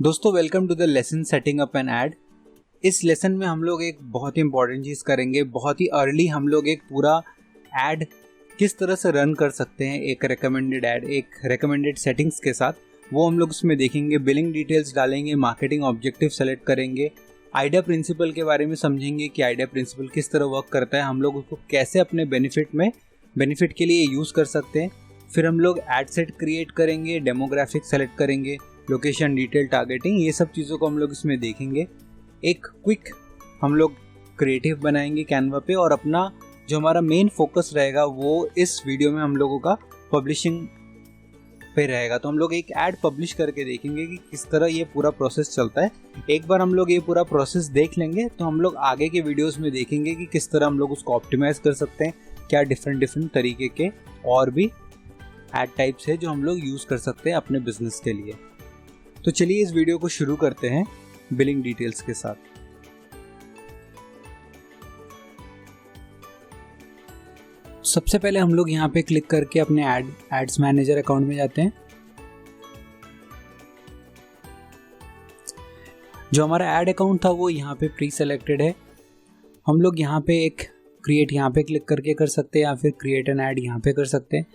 दोस्तों welcome to the lesson setting up an ad. इस lesson में हम लोग एक बहुत ही इंपॉर्टेंट चीज़ करेंगे। बहुत ही अर्ली हम लोग एक पूरा ऐड किस तरह से रन कर सकते हैं, एक रिकमेंडेड ऐड, एक रिकमेंडेड सेटिंग्स के साथ, वो हम लोग उसमें देखेंगे। बिलिंग डिटेल्स डालेंगे, मार्केटिंग ऑब्जेक्टिव सेलेक्ट करेंगे, आइडिया प्रिंसिपल के बारे में समझेंगे कि आइडिया प्रिंसिपल किस तरह वर्क करता है, हम लोग उसको कैसे अपने बेनिफिट के लिए यूज़ कर सकते हैं। फिर हम लोग ऐड सेट क्रिएट करेंगे, डेमोग्राफिक सेलेक्ट करेंगे, लोकेशन, डिटेल, टारगेटिंग, ये सब चीज़ों को हम लोग इसमें देखेंगे। एक क्विक हम लोग क्रिएटिव बनाएंगे कैनवा पे, और अपना जो हमारा मेन फोकस रहेगा वो इस वीडियो में हम लोगों का पब्लिशिंग पे रहेगा। तो हम लोग एक ऐड पब्लिश करके देखेंगे कि किस तरह ये पूरा प्रोसेस चलता है। एक बार हम लोग ये पूरा प्रोसेस देख लेंगे तो हम लोग आगे के वीडियोस में देखेंगे कि किस तरह हम लोग उसको ऑप्टिमाइज कर सकते हैं, क्या डिफरेंट तरीके के और भी ऐड टाइप्स है जो हम लोग यूज़ कर सकते हैं अपने बिजनेस के लिए। तो चलिए इस वीडियो को शुरू करते हैं बिलिंग डिटेल्स के साथ। सबसे पहले हम लोग यहाँ पे क्लिक करके अपने एड्स मैनेजर अकाउंट में जाते हैं। जो हमारा ऐड अकाउंट था वो यहाँ पे प्री सेलेक्टेड है। हम लोग यहाँ पे एक क्रिएट यहाँ पे क्लिक करके कर सकते हैं, या फिर क्रिएट एन ऐड यहाँ पे कर सकते हैं।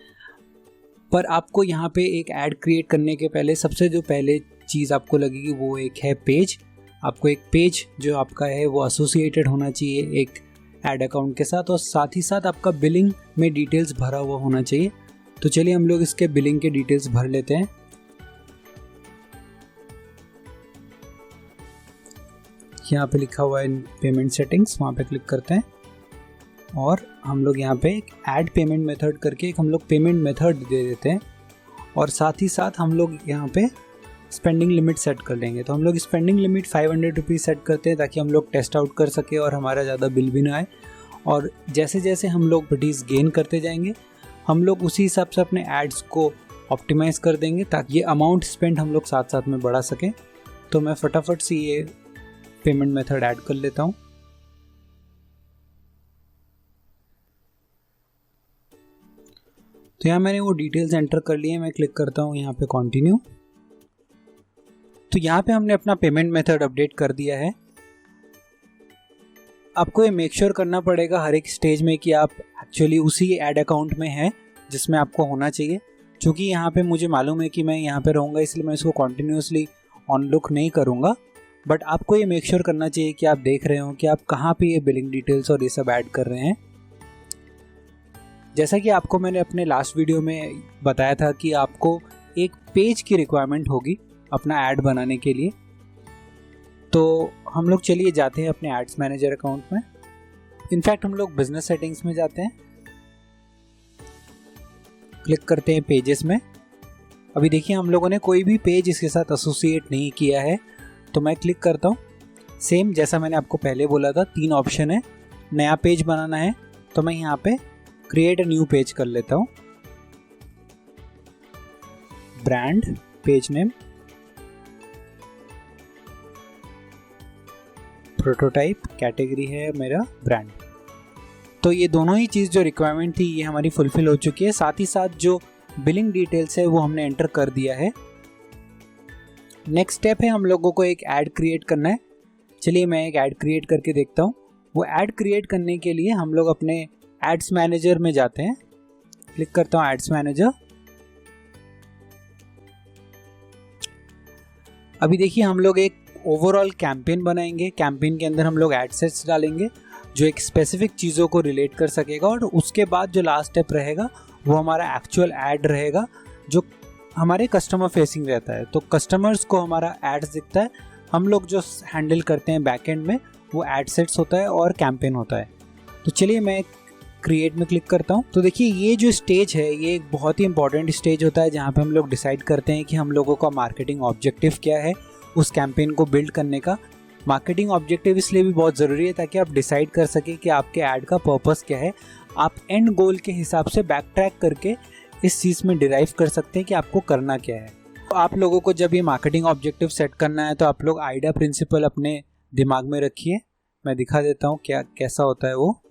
पर आपको यहाँ पे एक ऐड क्रिएट करने के पहले सबसे जो पहले चीज़ आपको लगेगी वो एक है पेज। आपको एक पेज जो आपका है वो एसोसिएटेड होना चाहिए एक ऐड अकाउंट के साथ, और साथ ही साथ आपका बिलिंग में डिटेल्स भरा हुआ होना चाहिए। तो चलिए हम लोग इसके बिलिंग के डिटेल्स भर लेते हैं। यहाँ पे लिखा हुआ है पेमेंट सेटिंग्स, वहाँ पे क्लिक करते हैं और हम लोग यहाँ पे एक ऐड पेमेंट मेथड करके एक हम लोग पेमेंट मेथड दे देते हैं, और साथ ही साथ हम लोग यहाँ पे स्पेंडिंग लिमिट सेट कर लेंगे। तो हम लोग स्पेंडिंग लिमिट 500 रुपीज़ सेट करते हैं ताकि हम लोग टेस्ट आउट कर सके और हमारा ज़्यादा बिल भी ना आए। और जैसे जैसे हम लोग प्रॉपर्टीज़ गेन करते जाएंगे हम लोग उसी हिसाब से अपने एड्स को ऑप्टिमाइज़ कर देंगे ताकि ये अमाउंट स्पेंड हम लोग साथ साथ में बढ़ा सकें। तो मैं फटाफट से ये पेमेंट मेथड ऐड कर लेता हूँ। तो यहाँ मैंने वो डिटेल्स एंटर कर लिए। मैं क्लिक करता हूँ यहाँ पे कंटिन्यू। तो यहाँ पे हमने अपना पेमेंट मेथड अपडेट कर दिया है। आपको ये मेक श्योर करना पड़ेगा हर एक स्टेज में कि आप एक्चुअली उसी ऐड अकाउंट में हैं जिसमें आपको होना चाहिए। क्योंकि यहाँ पे मुझे मालूम है कि मैं यहाँ पे रहूँगा, इसलिए मैं इसको कॉन्टिन्यूसली ऑन लुक नहीं करूँगा। बट आपको ये मेक श्योर करना चाहिए कि आप देख रहे हो कि आप कहाँ पे ये बिलिंग डिटेल्स और ये सब ऐड कर रहे हैं। जैसा कि आपको मैंने अपने लास्ट वीडियो में बताया था कि आपको एक पेज की रिक्वायरमेंट होगी अपना ऐड बनाने के लिए। तो हम लोग चलिए जाते हैं अपने एड्स मैनेजर अकाउंट में। इनफैक्ट हम लोग बिजनेस सेटिंग्स में जाते हैं, क्लिक करते हैं पेजेस में। अभी देखिए हम लोगों ने कोई भी पेज इसके साथ एसोसिएट नहीं किया है, तो मैं क्लिक करता हूँ। सेम जैसा मैंने आपको पहले बोला था, 3 ऑप्शन है। नया पेज बनाना है तो मैं यहाँ पे क्रिएट अ न्यू पेज कर लेता हूँ। Brand, page name, prototype, category है मेरा ब्रांड। तो ये दोनों ही चीज़ जो रिक्वायरमेंट थी ये हमारी फुलफिल हो चुकी है। साथ ही साथ जो बिलिंग डिटेल्स है वो हमने एंटर कर दिया है। नेक्स्ट स्टेप है हम लोगों को एक ऐड क्रिएट करना है। चलिए मैं एक ऐड क्रिएट करके देखता हूँ। वो ऐड क्रिएट करने के लिए हम लोग अपने एड्स मैनेजर में जाते हैं। क्लिक करता हूँ एड्स मैनेजर। अभी देखिए हम लोग एक ओवरऑल कैंपेन बनाएंगे। कैंपेन के अंदर हम लोग एड सेट्स डालेंगे जो एक स्पेसिफिक चीज़ों को रिलेट कर सकेगा, और उसके बाद जो लास्ट स्टेप रहेगा वो हमारा एक्चुअल ऐड रहेगा जो हमारे कस्टमर फेसिंग रहता है। तो कस्टमर्स को हमारा एड्स दिखता है, हम लोग जो हैंडल करते हैं बैकएंड में वो एड सेट्स होता है और कैंपेन होता है। तो चलिए मैं क्रिएट में क्लिक करता हूँ। तो देखिए ये जो स्टेज है ये एक बहुत ही इंपॉर्टेंट स्टेज होता है जहाँ पे हम लोग डिसाइड करते हैं कि हम लोगों का मार्केटिंग ऑब्जेक्टिव क्या है उस कैंपेन को बिल्ड करने का। मार्केटिंग ऑब्जेक्टिव इसलिए भी बहुत ज़रूरी है ताकि आप डिसाइड कर सकें कि आपके ऐड का पर्पस क्या है। आप एंड गोल के हिसाब से बैक ट्रैक करके इस चीज़ में डिराइव कर सकते हैं कि आपको करना क्या है। तो आप लोगों को जब ये मार्केटिंग ऑब्जेक्टिव सेट करना है तो आप लोग आइडिया प्रिंसिपल अपने दिमाग में रखिए। मैं दिखा देता हूँ क्या कैसा होता है वो।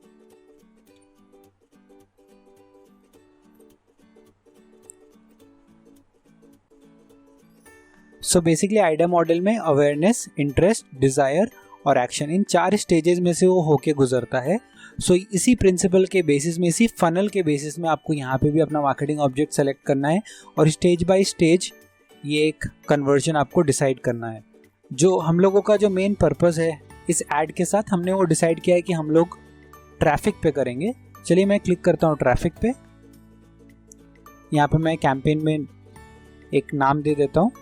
सो बेसिकली आइडिया मॉडल में अवेयरनेस, इंटरेस्ट, डिज़ायर और एक्शन, इन 4 स्टेजेस में से वो होके गुजरता है। सो इसी प्रिंसिपल के बेसिस में, इसी फनल के बेसिस में आपको यहाँ पे भी अपना मार्केटिंग ऑब्जेक्ट सेलेक्ट करना है और स्टेज बाय स्टेज ये एक कन्वर्जन आपको डिसाइड करना है। जो हम लोगों का जो मेन पर्पस है इस ऐड के साथ, हमने वो डिसाइड किया है कि हम लोग ट्रैफिक पे करेंगे। चलिए मैं क्लिक करता हूँ ट्रैफिक पे। यहाँ पे मैं कैंपेन में एक नाम दे देता हूँ।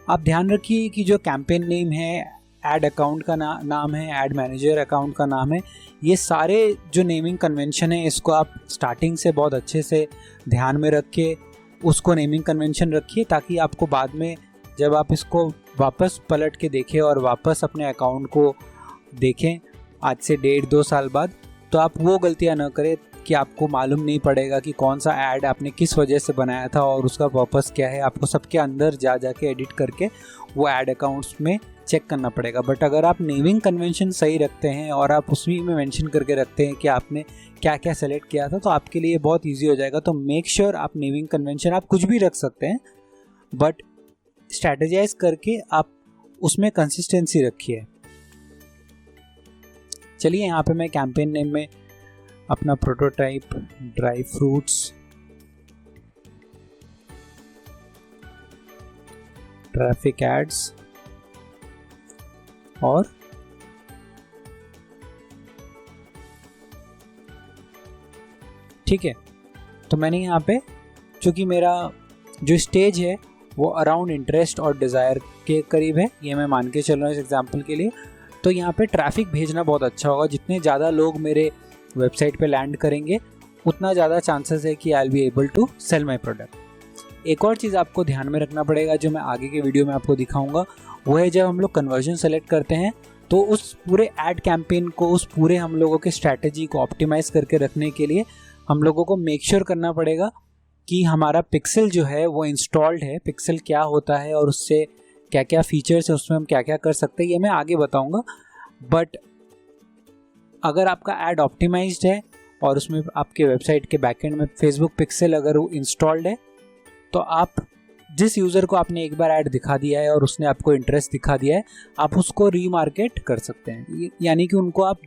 आप ध्यान रखिए कि जो कैंपेन नेम है, ऐड अकाउंट का नाम है, ऐड मैनेजर अकाउंट का नाम है, ये सारे जो नेमिंग कन्वेंशन है इसको आप स्टार्टिंग से बहुत अच्छे से ध्यान में रख के उसको नेमिंग कन्वेंशन रखिए, ताकि आपको बाद में जब आप इसको वापस पलट के देखें और वापस अपने अकाउंट को देखें आज से 1.5-2 साल बाद, तो आप वो गलतियां न करें कि आपको मालूम नहीं पड़ेगा कि कौन सा ऐड आपने किस वजह से बनाया था और उसका पर्पस क्या है। आपको सबके अंदर जा के एडिट करके वो ऐड अकाउंट्स में चेक करना पड़ेगा। बट अगर आप नेमिंग कन्वेंशन सही रखते हैं और आप उसी में मेंशन करके रखते हैं कि आपने क्या क्या सेलेक्ट किया था, तो आपके लिए बहुत ईजी हो जाएगा। तो मेक श्योर आप नेमिंग कन्वेंशन, आप कुछ भी रख सकते हैं बट स्ट्रैटेजाइज करके आप उसमें कंसिस्टेंसी रखिए। चलिए यहाँ पे मैं कैंपेन नेम में अपना prototype dry fruits, traffic ads और ठीक है। तो मैंने यहाँ पे, चूँकि मेरा जो स्टेज है वो अराउंड इंटरेस्ट और डिज़ायर के करीब है, ये मैं मान के चल रहा हूँ इस एग्जांपल के लिए, तो यहाँ पे ट्रैफिक भेजना बहुत अच्छा होगा। जितने ज़्यादा लोग मेरे वेबसाइट पे लैंड करेंगे उतना ज़्यादा चांसेस है कि I will be able to sell my product. एक और चीज़ आपको ध्यान में रखना पड़ेगा जो मैं आगे के वीडियो में आपको दिखाऊंगा, वो है जब हम लोग कन्वर्जन सेलेक्ट करते हैं तो उस पूरे ऐड कैंपेन को, उस पूरे हम लोगों के स्ट्रैटेजी को ऑप्टिमाइज करके रखने के लिए हम लोगों को मेक श्योर करना पड़ेगा कि हमारा पिक्सल जो है वो इंस्टॉल्ड है। पिक्सल क्या होता है और उससे क्या क्या फीचर्स है, उसमें हम क्या क्या कर सकते हैं, ये मैं आगे बताऊंगा। बट अगर आपका ऐड ऑप्टिमाइज्ड है और उसमें आपके वेबसाइट के बैकएंड में फेसबुक पिक्सल अगर वो इंस्टॉल्ड है, तो आप जिस यूज़र को आपने एक बार ऐड दिखा दिया है और उसने आपको इंटरेस्ट दिखा दिया है, आप उसको रीमार्केट कर सकते हैं। यानी कि उनको आप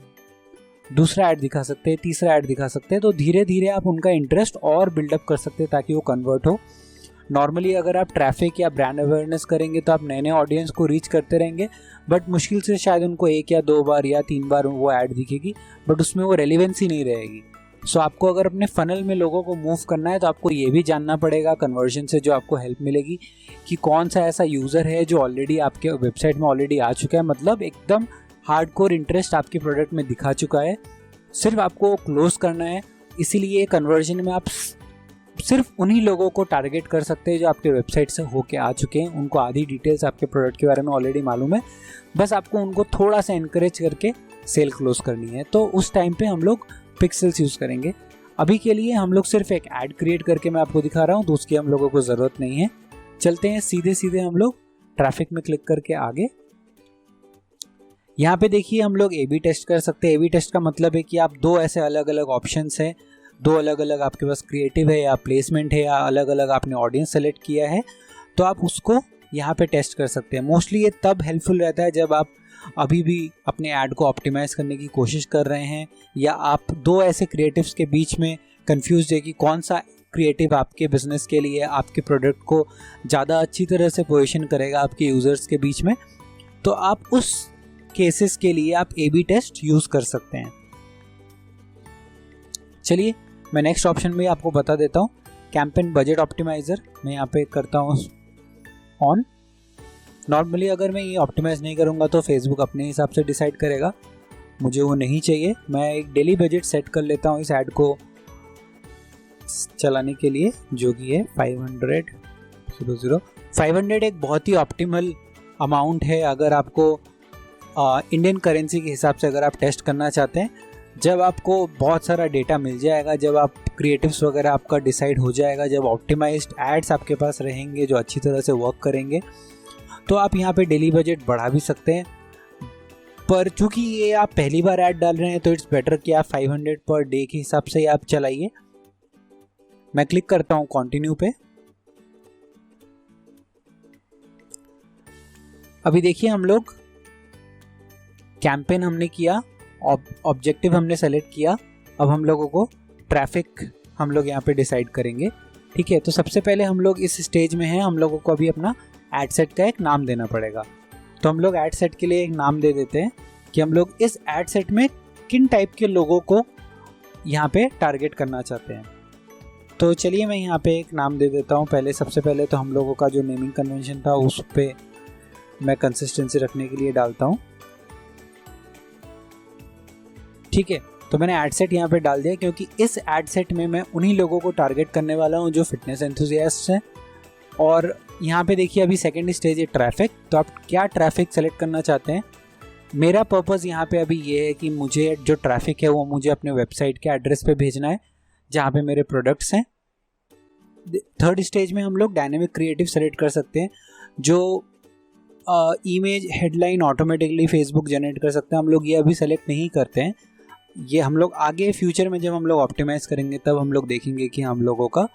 दूसरा ऐड दिखा सकते हैं, तीसरा ऐड दिखा सकते हैं, तो धीरे धीरे आप उनका इंटरेस्ट और बिल्डअप कर सकते हैं ताकि वो कन्वर्ट हो। नॉर्मली अगर आप ट्रैफिक या ब्रांड अवेयरनेस करेंगे तो आप नए नए ऑडियंस को रीच करते रहेंगे, बट मुश्किल से शायद उनको 1 या 2 बार या 3 बार वो ऐड दिखेगी, बट उसमें वो रेलिवेंसी नहीं रहेगी। सो आपको अगर अपने फनल में लोगों को मूव करना है तो आपको ये भी जानना पड़ेगा कन्वर्जन से जो आपको हेल्प मिलेगी कि कौन सा ऐसा यूज़र है जो ऑलरेडी आपके वेबसाइट में ऑलरेडी आ चुका है, मतलब एकदम हार्डकोर इंटरेस्ट आपके प्रोडक्ट में दिखा चुका है, सिर्फ आपको क्लोज करना है। इसीलिए कन्वर्जन में आप सिर्फ उन्हीं लोगों को टारगेट कर सकते हैं जो आपके वेबसाइट से होके आ चुके हैं, उनको आधी डिटेल्स आपके प्रोडक्ट के बारे में ऑलरेडी मालूम है, बस आपको उनको थोड़ा सा इनकरेज करके सेल क्लोज करनी है। तो उस टाइम पे हम लोग पिक्सल्स यूज़ करेंगे। अभी के लिए हम लोग सिर्फ एक ऐड क्रिएट करके मैं आपको दिखा रहा हूँ, तो उसकी हम लोगों को ज़रूरत नहीं है। चलते हैं सीधे हम लोग ट्रैफिक में क्लिक करके आगे। यहाँ पे देखिए हम लोग ए बी टेस्ट कर सकते हैं। ए बी टेस्ट का मतलब है कि आप 2 ऐसे अलग अलग ऑप्शंस हैं, 2 अलग अलग आपके पास क्रिएटिव है या प्लेसमेंट है या अलग अलग आपने ऑडियंस सेलेक्ट किया है, तो आप उसको यहाँ पे टेस्ट कर सकते हैं। मोस्टली ये तब हेल्पफुल रहता है जब आप अभी भी अपने ऐड को ऑप्टिमाइज करने की कोशिश कर रहे हैं या आप 2 ऐसे क्रिएटिव्स के बीच में कंफ्यूज है कि कौन सा क्रिएटिव आपके बिजनेस के लिए, आपके प्रोडक्ट को ज़्यादा अच्छी तरह से पोजीशन करेगा आपके यूज़र्स के बीच में, तो आप उस केसेस के लिए आप ए बी टेस्ट यूज़ कर सकते हैं। चलिए मैं नेक्स्ट ऑप्शन में आपको बता देता हूँ, कैंपेन बजट ऑप्टिमाइज़र मैं यहाँ पे करता हूँ ऑन। नॉर्मली अगर मैं ये ऑप्टिमाइज़ नहीं करूँगा तो फेसबुक अपने हिसाब से डिसाइड करेगा, मुझे वो नहीं चाहिए। मैं एक डेली बजट सेट कर लेता हूँ इस ऐड को चलाने के लिए, जो कि है 500 एक बहुत ही ऑप्टिमल अमाउंट है अगर आपको इंडियन करेंसी के हिसाब से अगर आप टेस्ट करना चाहते हैं। जब आपको बहुत सारा डेटा मिल जाएगा, जब आप क्रिएटिव्स वगैरह आपका डिसाइड हो जाएगा, जब ऑप्टिमाइज्ड एड्स आपके पास रहेंगे जो अच्छी तरह से वर्क करेंगे, तो आप यहाँ पे डेली बजट बढ़ा भी सकते हैं। पर चूँकि ये आप पहली बार ऐड डाल रहे हैं तो इट्स बेटर कि आप 500 पर डे के हिसाब से आप चलाइए। मैं क्लिक करता हूँ कंटिन्यू पे। अभी देखिए हम लोग कैंपेन हमने किया, ऑब्जेक्टिव हमने सेलेक्ट किया, अब हम लोगों को ट्रैफिक हम लोग यहाँ पे डिसाइड करेंगे। ठीक है, तो सबसे पहले हम लोग इस स्टेज में हैं, हम लोगों को अभी अपना एड सेट का एक नाम देना पड़ेगा। तो हम लोग एड सेट के लिए एक नाम दे देते हैं कि हम लोग इस एड सेट में किन टाइप के लोगों को यहाँ पे टारगेट करना चाहते हैं। तो चलिए मैं यहाँ पे एक नाम दे देता हूँ। सबसे पहले तो हम लोगों का जो नेमिंग कन्वेंशन था उस पर मैं कंसिस्टेंसी रखने के लिए डालता हूँ। ठीक है, तो मैंने एड सेट यहाँ पे डाल दिया क्योंकि इस एड सेट में मैं उन्हीं लोगों को टारगेट करने वाला हूँ जो फिटनेस एंथुसियास्ट हैं। और यहाँ पे देखिए अभी सेकंड स्टेज है ट्रैफिक। तो आप क्या ट्रैफिक सेलेक्ट करना चाहते हैं? मेरा पर्पस यहाँ पे अभी ये है कि मुझे जो ट्रैफिक है वो मुझे अपने वेबसाइट के एड्रेस पे भेजना है जहाँ पे मेरे प्रोडक्ट्स हैं। थर्ड स्टेज में हम लोग डायनेमिक क्रिएटिव सेलेक्ट कर सकते हैं जो image headline automatically Facebook generate कर सकते हैं। हम लोग ये अभी सेलेक्ट नहीं करते हैं, ये हम लोग आगे फ्यूचर में जब हम लोग ऑप्टिमाइज़ करेंगे तब हम लोग देखेंगे कि हम लोगों का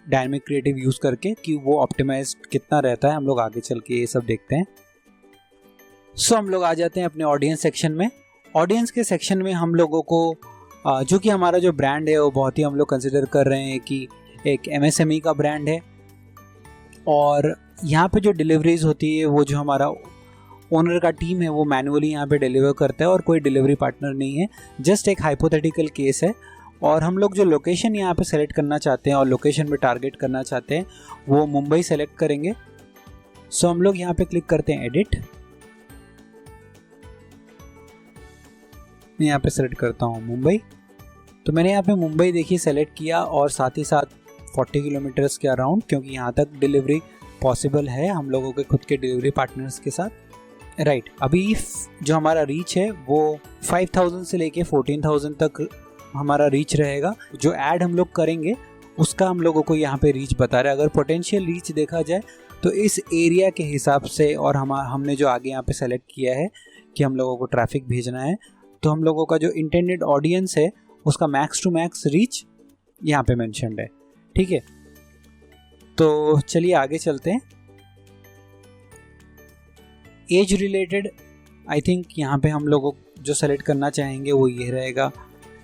डायनेमिक क्रिएटिव यूज़ करके कि वो ऑप्टिमाइज्ड कितना रहता है। हम लोग आगे चल के ये सब देखते हैं। सो हम लोग आ जाते हैं अपने ऑडियंस सेक्शन में। ऑडियंस के सेक्शन में हम लोगों को जो कि हमारा जो ब्रांड है वो बहुत ही हम लोग कंसिडर कर रहे हैं कि एक MSME का ब्रांड है और यहाँ पे जो डिलीवरीज होती है वो जो हमारा ओनर का टीम है वो मैनुअली यहाँ पे डिलीवर करता है और कोई डिलीवरी पार्टनर नहीं है। जस्ट एक हाइपोथेटिकल केस है। और हम लोग जो लोकेशन यहाँ पे सेलेक्ट करना चाहते हैं और लोकेशन पे टारगेट करना चाहते हैं वो मुंबई सेलेक्ट करेंगे। सो हम लोग यहाँ पे क्लिक करते हैं एडिट। मैं यहाँ पे सेलेक्ट करता हूँ मुंबई। तो मैंने यहाँ पे मुंबई देखिए सेलेक्ट किया और साथ ही साथ 40 किलोमीटर्स के अराउंड, क्योंकि यहाँ तक डिलीवरी पॉसिबल है हम लोगों के खुद के डिलीवरी पार्टनर्स के साथ। राइट, अभी जो हमारा रीच है वो 5000 से लेके 14000 तक हमारा रीच रहेगा। जो ऐड हम लोग करेंगे उसका हम लोगों को यहाँ पे रीच बता रहा है। अगर पोटेंशियल रीच देखा जाए तो इस एरिया के हिसाब से और हमने जो आगे यहाँ पे सेलेक्ट किया है कि हम लोगों को ट्रैफिक भेजना है, तो हम लोगों का जो इंटेंडेड ऑडियंस है उसका मैक्स टू मैक्स रीच यहाँ पे मेंशन्ड है। ठीक है, तो चलिए आगे चलते हैं। एज रिलेटेड आई थिंक यहाँ पे हम लोगों जो सेलेक्ट करना चाहेंगे वो ये रहेगा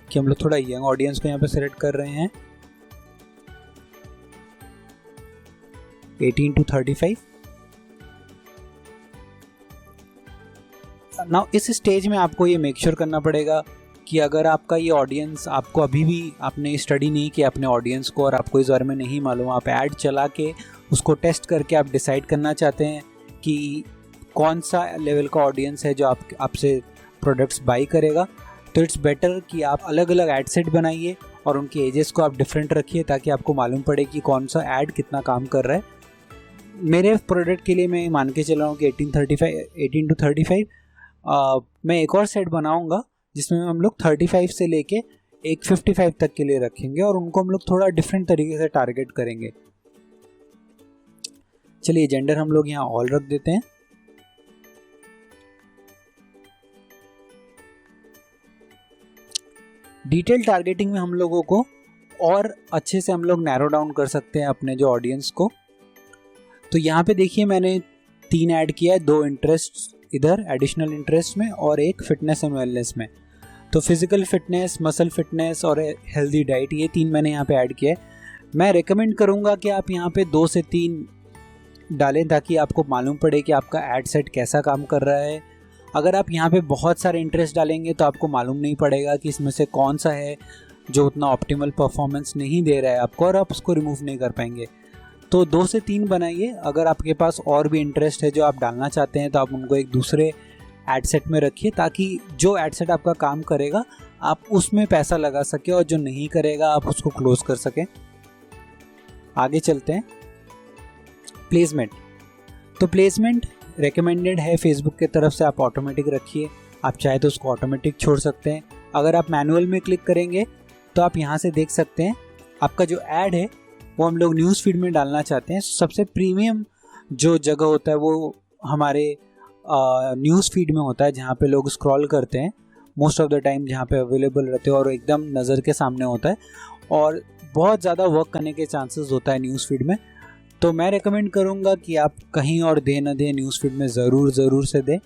कि हम लोग थोड़ा यंग ऑडियंस को यहाँ पे सेलेक्ट कर रहे हैं, 18 to 35। नाउ इस स्टेज में आपको ये मेक श्योर करना पड़ेगा कि अगर आपका ये ऑडियंस, आपको अभी भी आपने स्टडी नहीं किया अपने ऑडियंस को और आपको इस बारे में नहीं मालूम, आप ऐड चला के उसको टेस्ट करके आप डिसाइड करना चाहते हैं कि कौन सा लेवल का ऑडियंस है जो आपसे प्रोडक्ट्स बाई करेगा, तो इट्स बेटर कि आप अलग अलग एड सेट बनाइए और उनके एजेस को आप डिफरेंट रखिए ताकि आपको मालूम पड़े कि कौन सा ऐड कितना काम कर रहा है। मेरे प्रोडक्ट के लिए मैं मान के चल रहा हूँ कि 18 to 35। मैं एक और सेट बनाऊँगा जिसमें हम लोग 35 से लेके एक 55 तक के लिए रखेंगे और उनको हम लोग थोड़ा डिफरेंट तरीके से टारगेट करेंगे। चलिए जेंडर हम लोग यहाँ ऑल रख देते हैं। डिटेल टारगेटिंग में हम लोगों को और अच्छे से हम लोग नैरो डाउन कर सकते हैं अपने जो ऑडियंस को। तो यहाँ पे देखिए मैंने 3 ऐड किया है, 2 इंटरेस्ट इधर एडिशनल इंटरेस्ट में और एक फिटनेस एंड वेलनेस में। तो फिजिकल फिटनेस, मसल फिटनेस और हेल्दी डाइट, ये 3 मैंने यहाँ पे ऐड किया है। मैं रेकमेंड करूँगा कि आप यहाँ पे 2 से 3 डालें ताकि आपको मालूम पड़े कि आपका ऐड सेट कैसा काम कर रहा है। अगर आप यहाँ पे बहुत सारे इंटरेस्ट डालेंगे तो आपको मालूम नहीं पड़ेगा कि इसमें से कौन सा है जो उतना ऑप्टिमल परफॉर्मेंस नहीं दे रहा है आपको और आप उसको रिमूव नहीं कर पाएंगे। तो 2 से 3 बनाइए। अगर आपके पास और भी इंटरेस्ट है जो आप डालना चाहते हैं तो आप उनको एक दूसरे एड सेट में रखिए ताकि जो एड सेट आपका काम करेगा आप उसमें पैसा लगा सके और जो नहीं करेगा आप उसको क्लोज कर सकें। आगे चलते हैं। प्लेसमेंट, तो प्लेसमेंट रेकमेंडेड है फेसबुक की तरफ से, आप ऑटोमेटिक रखिए। आप चाहे तो उसको ऑटोमेटिक छोड़ सकते हैं। अगर आप मैनुअल में क्लिक करेंगे तो आप यहाँ से देख सकते हैं आपका जो ऐड है वो हम लोग न्यूज़ फीड में डालना चाहते हैं। सबसे प्रीमियम जो जगह होता है वो हमारे न्यूज़ फीड में होता है जहाँ पे लोग स्क्रॉल करते हैं मोस्ट ऑफ द टाइम, जहाँ पे अवेलेबल रहते हैं और एकदम नज़र के सामने होता है और बहुत ज़्यादा वर्क करने के चांसेस होता है न्यूज़ फीड में। तो मैं रेकमेंड करूँगा कि आप कहीं और दे न दें, न्यूज़ फीड में ज़रूर से दें।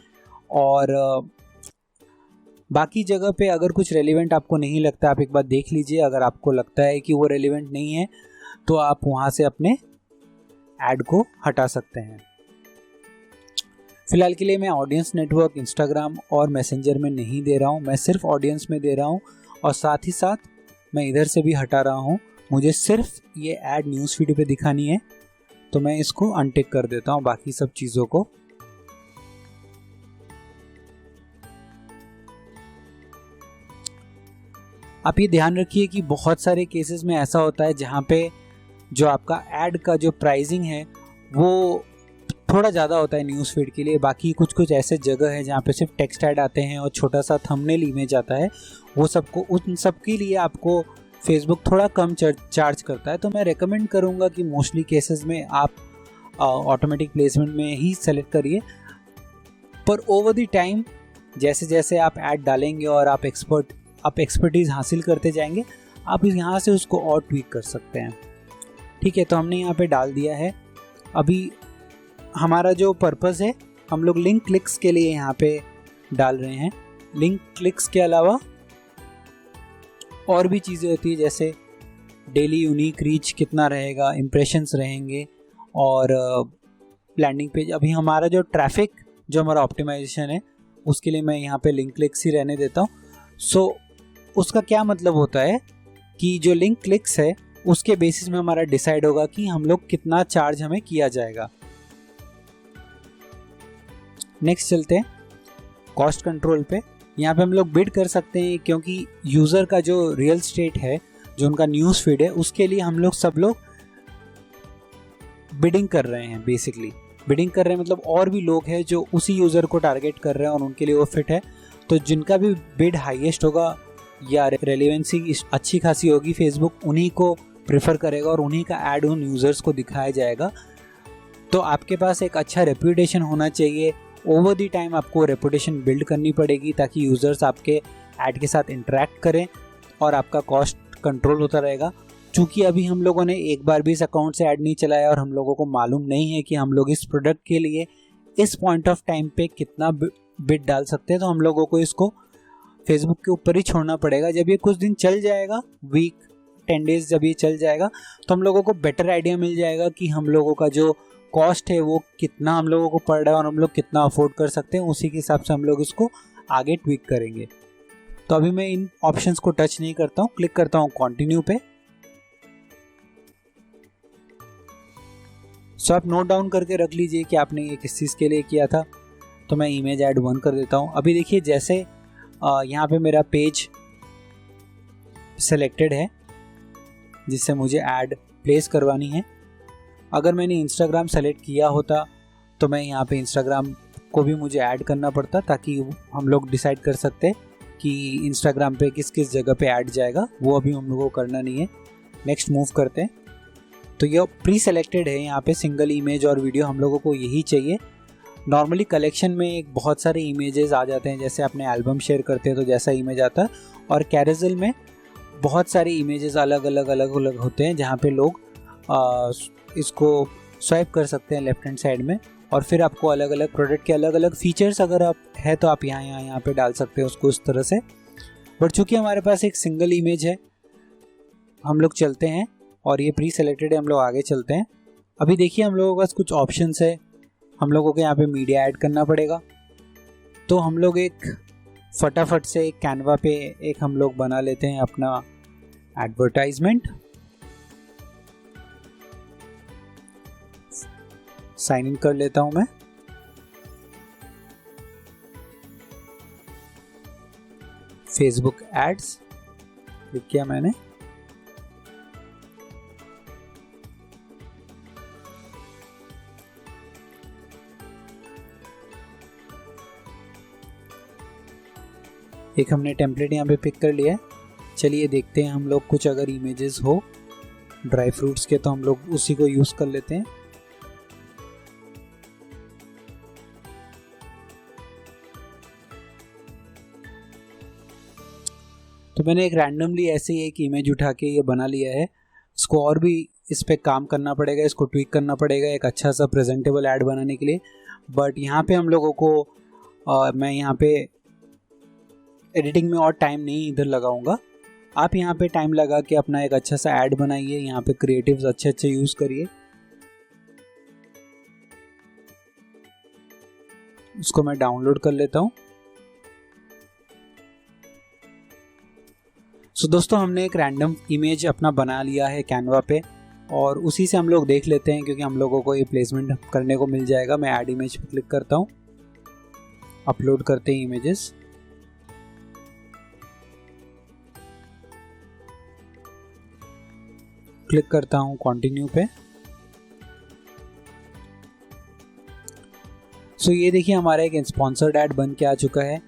और बाकी जगह पे अगर कुछ रेलिवेंट आपको नहीं लगता, आप एक बार देख लीजिए। अगर आपको लगता है कि वो रेलिवेंट नहीं है तो आप वहाँ से अपने ऐड को हटा सकते हैं। फिलहाल के लिए मैं ऑडियंस नेटवर्क, इंस्टाग्राम और मैसेंजर में नहीं दे रहा हूँ, मैं सिर्फ ऑडियंस में दे रहा हूँ और साथ ही साथ मैं इधर से भी हटा रहा हूँ। मुझे सिर्फ ये ऐड न्यूज़ फीड पे दिखानी है तो मैं इसको अनटिक कर देता हूँ बाकी सब चीज़ों को। आप ये ध्यान रखिए कि बहुत सारे केसेस में ऐसा होता है जहाँ पे जो आपका ऐड का जो प्राइसिंग है वो थोड़ा ज़्यादा होता है न्यूज़ फीड के लिए। बाकी कुछ ऐसे जगह है जहाँ पे सिर्फ टेक्स्ट ऐड आते हैं और छोटा सा थंबनेल इमेज आता है, वो सबको उन सब के लिए आपको फेसबुक थोड़ा कम चार्ज करता है। तो मैं रेकमेंड करूँगा कि मोस्टली केसेस में आप ऑटोमेटिक प्लेसमेंट में ही सेलेक्ट करिए। पर ओवर द टाइम जैसे जैसे आप ऐड डालेंगे और आप एक्सपर्टीज़ हासिल करते जाएंगे, आप यहाँ से उसको और ट्वीक कर सकते हैं। ठीक है, तो हमने यहाँ पे डाल दिया है। अभी हमारा जो पर्पस है, हम लोग लिंक क्लिक्स के लिए यहाँ पे डाल रहे हैं। लिंक क्लिक्स के अलावा और भी चीज़ें होती है, जैसे डेली यूनिक रीच कितना रहेगा, इम्प्रेशंस रहेंगे और लैंडिंग पेज। अभी हमारा जो ट्रैफिक, जो हमारा ऑप्टिमाइजेशन है, उसके लिए मैं यहाँ पे लिंक क्लिक्स ही रहने देता हूँ। सो उसका क्या मतलब होता है कि जो लिंक क्लिक्स है उसके बेसिस में हमारा डिसाइड होगा कि हम लोग कितना चार्ज हमें किया जाएगा। नेक्स्ट चलते हैं कॉस्ट कंट्रोल पे। यहाँ पे हम लोग बिड कर सकते हैं, क्योंकि यूज़र का जो रियल स्टेट है, जो उनका न्यूज़ फीड है, उसके लिए हम लोग सब लोग बिडिंग कर रहे हैं। बेसिकली बिडिंग कर रहे हैं मतलब और भी लोग हैं जो उसी यूज़र को टारगेट कर रहे हैं और उनके लिए वो फिट है। तो जिनका भी बिड हाईएस्ट होगा या रेलिवेंसी अच्छी खासी होगी, फेसबुक उन्हीं को प्रेफर करेगा और उन्हीं का ऐड उन यूज़र्स को दिखाया जाएगा। तो आपके पास एक अच्छा रेपुटेशन होना चाहिए। ओवर द टाइम आपको रेपुटेशन बिल्ड करनी पड़ेगी ताकि यूज़र्स आपके ऐड के साथ इंटरेक्ट करें और आपका कॉस्ट कंट्रोल होता रहेगा। चूँकि अभी हम लोगों ने एक बार भी इस अकाउंट से ऐड नहीं चलाया और हम लोगों को मालूम नहीं है कि हम लोग इस प्रोडक्ट के लिए इस पॉइंट ऑफ टाइम पे कितना बिड डाल सकते हैं, तो हम लोगों को इसको फेसबुक के ऊपर ही छोड़ना पड़ेगा। जब ये कुछ दिन चल जाएगा, वीक 10 डेज जब ये चल जाएगा, तो हम लोगों को बेटर आइडिया मिल जाएगा कि हम लोगों का जो कॉस्ट है वो कितना हम लोगों को पड़ रहा है और हम लोग कितना अफोर्ड कर सकते हैं। उसी के हिसाब से हम लोग इसको आगे ट्विक करेंगे। तो अभी मैं इन ऑप्शंस को टच नहीं करता हूँ, क्लिक करता हूँ कंटिन्यू पे। सो आप नोट डाउन करके रख लीजिए कि आपने ये किस चीज़ के लिए किया था। तो मैं इमेज ऐड 1 कर देता हूँ। अभी देखिए जैसे यहाँ पे मेरा पेज सेलेक्टेड है जिससे मुझे ऐड प्लेस करवानी है। अगर मैंने इंस्टाग्राम सेलेक्ट किया होता तो मैं यहाँ पे इंस्टाग्राम को भी मुझे ऐड करना पड़ता, ताकि हम लोग डिसाइड कर सकते कि इंस्टाग्राम पे किस किस जगह पे ऐड जाएगा। वो अभी हम लोगों को करना नहीं है। नेक्स्ट मूव करते हैं। तो ये प्री सेलेक्टेड है, यहाँ पे सिंगल इमेज और वीडियो हम लोगों को यही चाहिए। नॉर्मली कलेक्शन में एक बहुत सारे इमेजेस आ जाते हैं, जैसे अपने एल्बम शेयर करते हैं तो जैसा इमेज आता है, और कैरोसेल में बहुत सारे इमेजेस अलग अलग होते हैं जहाँ पे लोग इसको स्वाइप कर सकते हैं लेफ्ट हैंड साइड में, और फिर आपको अलग अलग प्रोडक्ट के अलग अलग फीचर्स अगर आप है तो आप यहाँ पे डाल सकते हैं उसको इस तरह से। बट चूँकि हमारे पास एक सिंगल इमेज है, हम लोग चलते हैं और ये प्री सेलेक्टेड है, हम लोग आगे चलते हैं। अभी देखिए हम लोगों के पास कुछ ऑप्शंस है। हम लोगों को यहाँ पे मीडिया ऐड करना पड़ेगा। तो हम लोग एक फटाफट से कैनवा पे एक हम लोग बना लेते हैं अपना एडवर्टाइजमेंट। साइन इन कर लेता हूं मैं। फेसबुक एड्स क्लिक किया मैंने। एक हमने टेम्पलेट यहाँ पे पिक कर लिया है। चलिए देखते हैं हम लोग कुछ अगर इमेजेस हो ड्राई फ्रूट्स के तो हम लोग उसी को यूज़ कर लेते हैं। तो मैंने एक रैंडमली ऐसे ही एक इमेज उठा के ये बना लिया है। इसको और भी इस पे काम करना पड़ेगा, इसको ट्वीक करना पड़ेगा एक अच्छा सा प्रेजेंटेबल ऐड बनाने के लिए। बट यहाँ पे हम लोगों को मैं यहाँ पे एडिटिंग में और टाइम नहीं इधर लगाऊंगा। आप यहाँ पे टाइम लगा के अपना एक अच्छा सा ऐड बनाइए, यहाँ पे क्रिएटिव्स अच्छे अच्छे यूज़ करिए। उसको मैं डाउनलोड कर लेता हूँ। सो दोस्तों, हमने एक रैंडम इमेज अपना बना लिया है कैनवा पे, और उसी से हम लोग देख लेते हैं, क्योंकि हम लोगों को ये प्लेसमेंट करने को मिल जाएगा। मैं ऐड इमेज पे क्लिक करता हूँ, अपलोड करते हैं इमेजेस। क्लिक करता हूँ कंटिन्यू पे। सो ये देखिए हमारा एक स्पॉन्सर्ड ऐड बन के आ चुका है।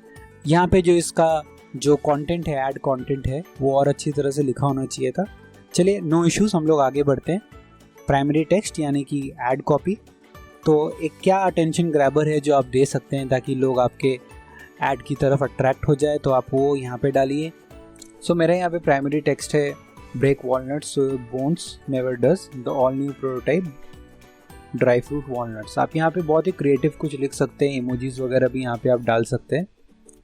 यहाँ पे जो इसका जो कंटेंट है, ऐड कंटेंट है, वो और अच्छी तरह से लिखा होना चाहिए था। चलिए, नो इश्यूज, हम लोग आगे बढ़ते हैं। प्राइमरी टेक्स्ट यानी कि ऐड कॉपी, तो एक क्या अटेंशन ग्रैबर है जो आप दे सकते हैं ताकि लोग आपके ऐड की तरफ अट्रैक्ट हो जाए, तो आप वो यहाँ पे डालिए। सो मेरा यहाँ पे प्राइमरी टेक्स्ट है, break walnuts bones never does the all new prototype dry fruit walnuts. आप यहाँ पे बहुत ही क्रिएटिव कुछ लिख सकते हैं, इमोजीज वगैरह भी यहाँ पे आप डाल सकते हैं।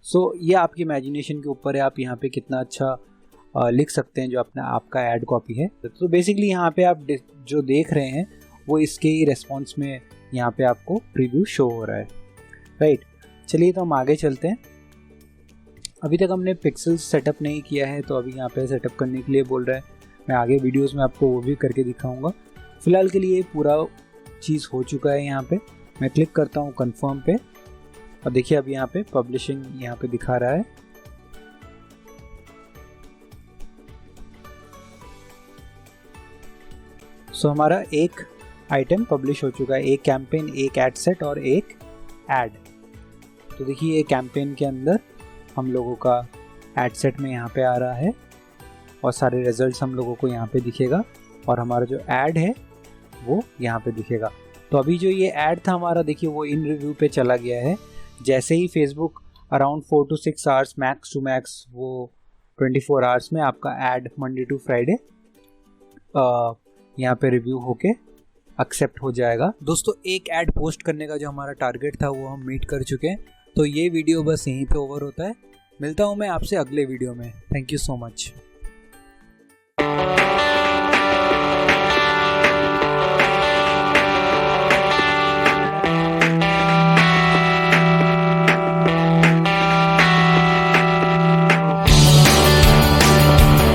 सो ये आपकी इमेजिनेशन के ऊपर है, आप यहाँ पे कितना अच्छा लिख सकते हैं जो अपना आपका ऐड कॉपी है। तो बेसिकली यहाँ पे आप जो देख रहे हैं वो इसके ही रेस्पॉन्स में यहाँ पे आपको प्रीव्यू शो हो रहा है, राइट। चलिए, तो हम आगे चलते हैं। अभी तक हमने पिक्सेल्स सेटअप नहीं किया है, तो अभी यहाँ पे सेटअप करने के लिए बोल रहा है। मैं आगे वीडियोस में आपको वो भी करके दिखाऊंगा। फिलहाल के लिए पूरा चीज़ हो चुका है। यहाँ पे मैं क्लिक करता हूँ कन्फर्म पे, और देखिए अब यहाँ पे पब्लिशिंग यहाँ पे दिखा रहा है। सो हमारा एक आइटम पब्लिश हो चुका है, एक कैंपेन, एक एड सेट और एक ऐड। तो देखिए ये कैंपेन के अंदर हम लोगों का एड सेट में यहाँ पे आ रहा है, और सारे रिजल्ट्स हम लोगों को यहाँ पे दिखेगा, और हमारा जो ऐड है वो यहाँ पे दिखेगा। तो अभी जो ये ऐड था हमारा, देखिए वो इन रिव्यू पे चला गया है। जैसे ही Facebook around 4 to 6 hours max to max, वो 24 आवर्स में आपका ऐड मंडे टू फ्राइडे यहाँ पे रिव्यू होके एक्सेप्ट हो जाएगा। दोस्तों, एक ऐड पोस्ट करने का जो हमारा टारगेट था वो हम मीट कर चुके हैं। तो ये वीडियो बस यहीं पे ओवर होता है। मिलता हूँ मैं आपसे अगले वीडियो में। Thank you so much.